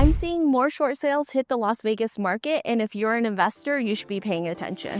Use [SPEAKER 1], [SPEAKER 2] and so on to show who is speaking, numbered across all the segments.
[SPEAKER 1] I'm seeing more short sales hit the Las Vegas market, and if you're an investor, you should be paying attention.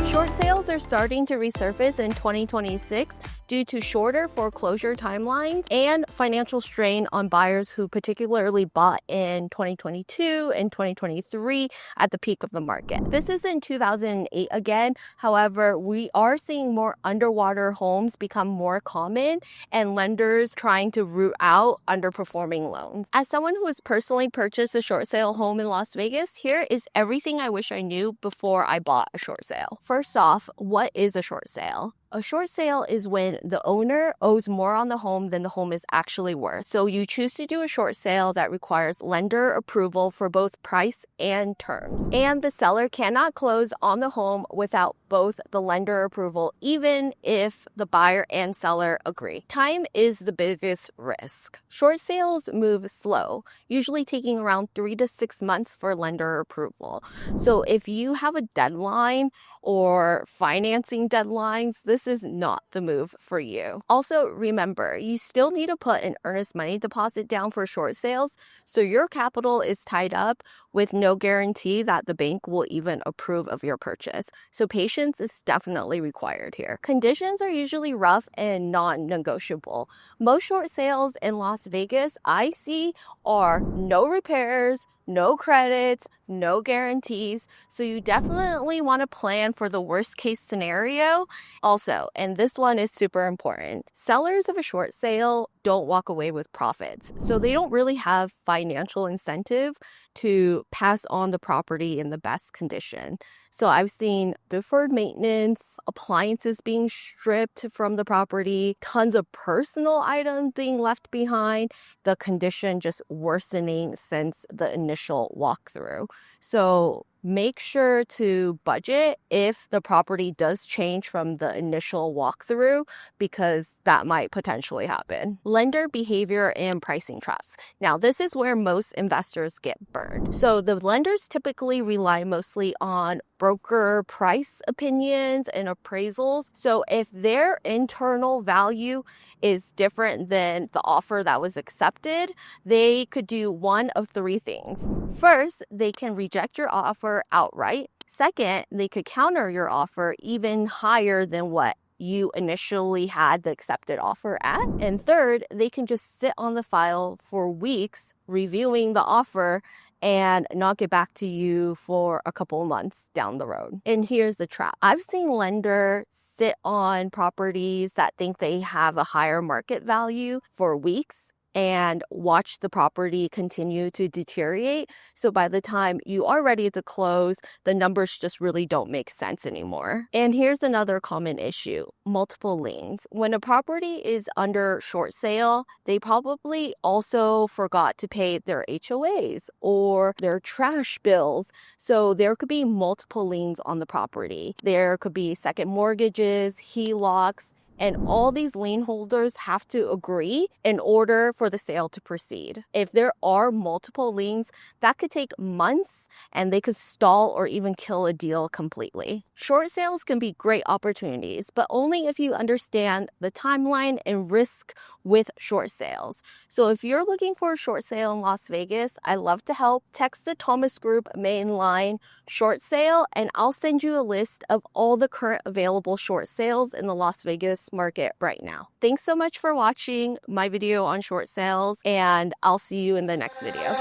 [SPEAKER 1] Short sales are starting to resurface in 2026 due to shorter foreclosure timelines and financial strain on buyers who particularly bought in 2022 and 2023 at the peak of the market. This isn't 2008 again. However, we are seeing more underwater homes become more common and lenders trying to root out underperforming loans. As someone who has personally purchased a short sale home in Las Vegas, here is everything I wish I knew before I bought a short sale. First off, what is a short sale? A short sale is when the owner owes more on the home than the home is actually worth. So you choose to do a short sale that requires lender approval for both price and terms. And the seller cannot close on the home without both the lender approval, even if the buyer and seller agree. Time is the biggest risk. Short sales move slow, usually taking around 3 to 6 months for lender approval. So if you have a deadline or financing deadlines, this is not the move for you. Also, remember, you still need to put an earnest money deposit down for short sales, so your capital is tied up with no guarantee that the bank will even approve of your purchase. So patience is definitely required here. Conditions are usually rough and non-negotiable. Most short sales in Las Vegas I see are no repairs, no credits, no guarantees. So you definitely want to plan for the worst case scenario. Also, and this one is super important, sellers of a short sale don't walk away with profits. So they don't really have financial incentive to pass on the property in the best condition. So I've seen deferred maintenance, appliances being stripped from the property, tons of personal items being left behind, the condition just worsening since the initial walkthrough. So make sure to budget if the property does change from the initial walkthrough, because that might potentially happen. Lender behavior and pricing traps. Now, this is where most investors get burned. So the lenders typically rely mostly on broker price opinions and appraisals. So if their internal value is different than the offer that was accepted, they could do one of 3 things. First, they can reject your offer outright. Second, they could counter your offer even higher than what you initially had the accepted offer at. And third, they can just sit on the file for weeks reviewing the offer and not get back to you for a couple of months down the road. And here's the trap. I've seen lenders sit on properties that think they have a higher market value for weeks and watch the property continue to deteriorate. So by the time you are ready to close, the numbers just really don't make sense anymore. And here's another common issue, multiple liens. When a property is under short sale, they probably also forgot to pay their HOAs or their trash bills. So there could be multiple liens on the property. There could be second mortgages, HELOCs, and all these lien holders have to agree in order for the sale to proceed. If there are multiple liens, that could take months and they could stall or even kill a deal completely. Short sales can be great opportunities, but only if you understand the timeline and risk with short sales. So if you're looking for a short sale in Las Vegas, I love to help. Text the Thomas Group main line short sale, and I'll send you a list of all the current available short sales in the Las Vegas market right now. Thanks so much for watching my video on short sales, and I'll see you in the next video.